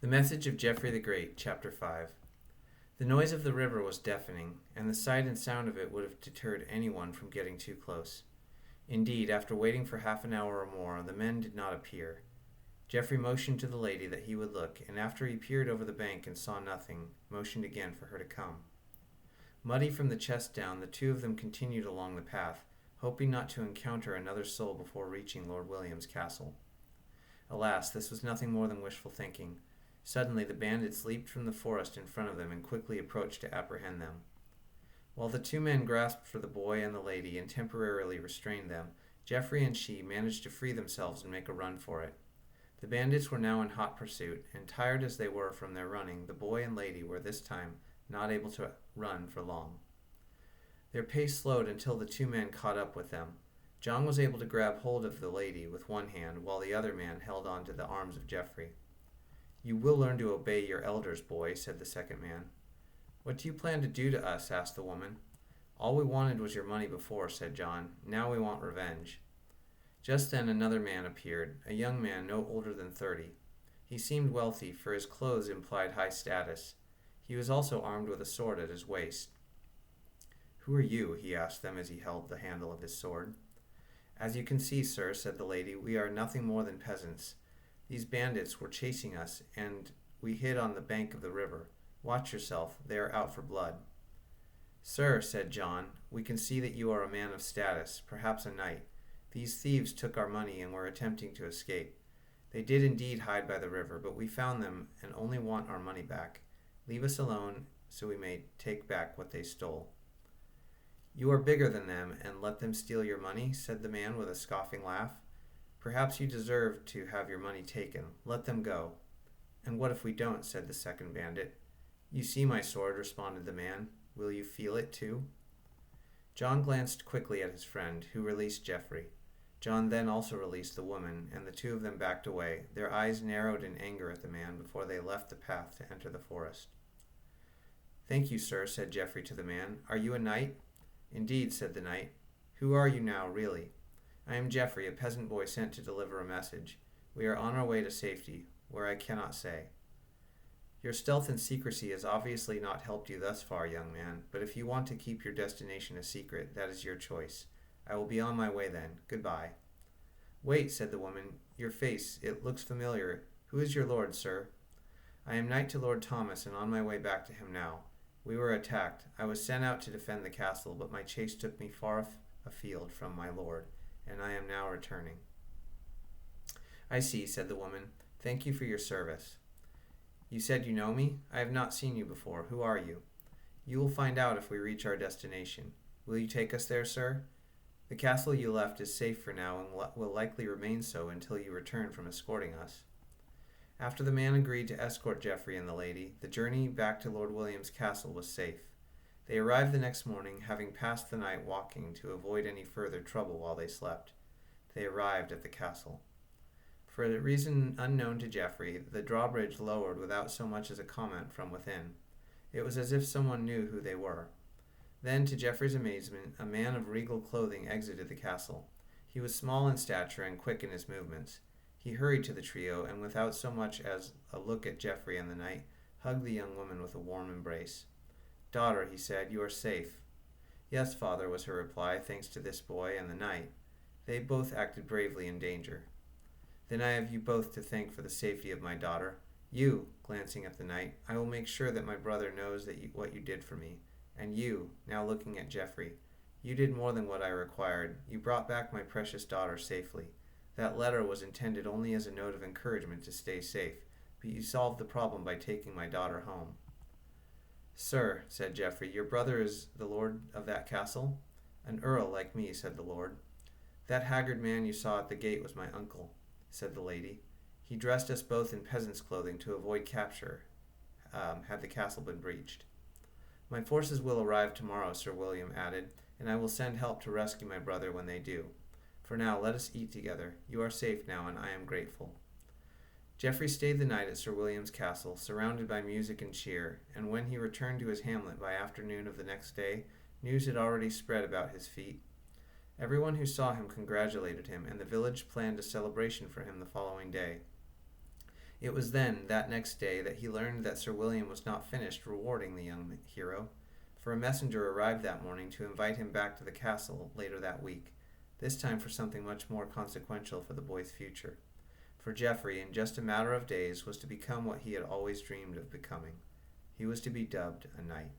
The Message of Geoffrey the Great, Chapter 5. The noise of the river was deafening, and the sight and sound of it would have deterred anyone from getting too close. Indeed, after waiting for half an hour or more, the men did not appear. Geoffrey motioned to the lady that he would look, and after he peered over the bank and saw nothing, motioned again for her to come. Muddy from the chest down, the two of them continued along the path, hoping not to encounter another soul before reaching Lord William's castle. Alas, this was nothing more than wishful thinking. Suddenly the bandits leaped from the forest in front of them and quickly approached to apprehend them. While the two men grasped for the boy and the lady and temporarily restrained them, Geoffrey and she managed to free themselves and make a run for it. The bandits were now in hot pursuit, and tired as they were from their running, the boy and lady were this time not able to run for long. Their pace slowed until the two men caught up with them. John was able to grab hold of the lady with one hand, while the other man held on to the arms of Geoffrey. "You will learn to obey your elders, boy," said the second man. "What do you plan to do to us?" asked the woman. "All we wanted was your money before," said John. "Now we want revenge." Just then another man appeared, a young man no older than 30. He seemed wealthy, for his clothes implied high status. He was also armed with a sword at his waist. "Who are you?" he asked them as he held the handle of his sword. "As you can see, sir," said the lady, "we are nothing more than peasants. These bandits were chasing us, and we hid on the bank of the river. Watch yourself, they are out for blood." "Sir," said John, "we can see that you are a man of status, perhaps a knight. These thieves took our money and were attempting to escape. They did indeed hide by the river, but we found them and only want our money back. Leave us alone so we may take back what they stole." "You are bigger than them, and let them steal your money?" said the man with a scoffing laugh. "Perhaps you deserve to have your money taken. Let them go." "And what if we don't?" said the second bandit. "You see my sword," responded the man. "Will you feel it too?" John glanced quickly at his friend, who released Geoffrey. John then also released the woman, and the two of them backed away, their eyes narrowed in anger at the man before they left the path to enter the forest. "Thank you, sir," said Geoffrey to the man. "Are you a knight?" "Indeed," said the knight. "Who are you now, really?" "I am Geoffrey, a peasant boy sent to deliver a message. We are on our way to safety, where I cannot say." "Your stealth and secrecy has obviously not helped you thus far, young man, but if you want to keep your destination a secret, that is your choice. I will be on my way then. Goodbye." "Wait," said the woman. "Your face, it looks familiar. Who is your lord, sir?" "I am knight to Lord Thomas, and on my way back to him now. We were attacked. I was sent out to defend the castle, but my chase took me far afield from my lord, and I am now returning." "I see," said the woman. "Thank you for your service." "You said you know me? I have not seen you before. Who are you?" "You will find out if we reach our destination. Will you take us there, sir?" "The castle you left is safe for now and will likely remain so until you return from escorting us." After the man agreed to escort Geoffrey and the lady, the journey back to Lord William's castle was safe. They arrived the next morning, having passed the night walking to avoid any further trouble while they slept. They arrived at the castle. For a reason unknown to Geoffrey, the drawbridge lowered without so much as a comment from within. It was as if someone knew who they were. Then, to Geoffrey's amazement, a man of regal clothing exited the castle. He was small in stature and quick in his movements. He hurried to the trio, and without so much as a look at Geoffrey and the knight, hugged the young woman with a warm embrace. "Daughter," he said, "you are safe." "Yes, father," was her reply, "thanks to this boy and the knight. They both acted bravely in danger." "Then I have you both to thank for the safety of my daughter. You," glancing at the knight, "I will make sure that my brother knows what you did for me. And you," now looking at Geoffrey, "you did more than what I required. You brought back my precious daughter safely. That letter was intended only as a note of encouragement to stay safe, but you solved the problem by taking my daughter home." "Sir," said Geoffrey, "your brother is the lord of that castle?" "An earl like me," said the lord. "That haggard man you saw at the gate was my uncle," said the lady. "He dressed us both in peasant's clothing to avoid capture, had the castle been breached." "My forces will arrive tomorrow," Sir William added, "and I will send help to rescue my brother when they do. For now, let us eat together. You are safe now, and I am grateful." Geoffrey stayed the night at Sir William's castle, surrounded by music and cheer, and when he returned to his hamlet by afternoon of the next day, news had already spread about his feat. Everyone who saw him congratulated him, and the village planned a celebration for him the following day. It was then, that next day, that he learned that Sir William was not finished rewarding the young hero, for a messenger arrived that morning to invite him back to the castle later that week, this time for something much more consequential for the boy's future. For Geoffrey, in just a matter of days, was to become what he had always dreamed of becoming. He was to be dubbed a knight.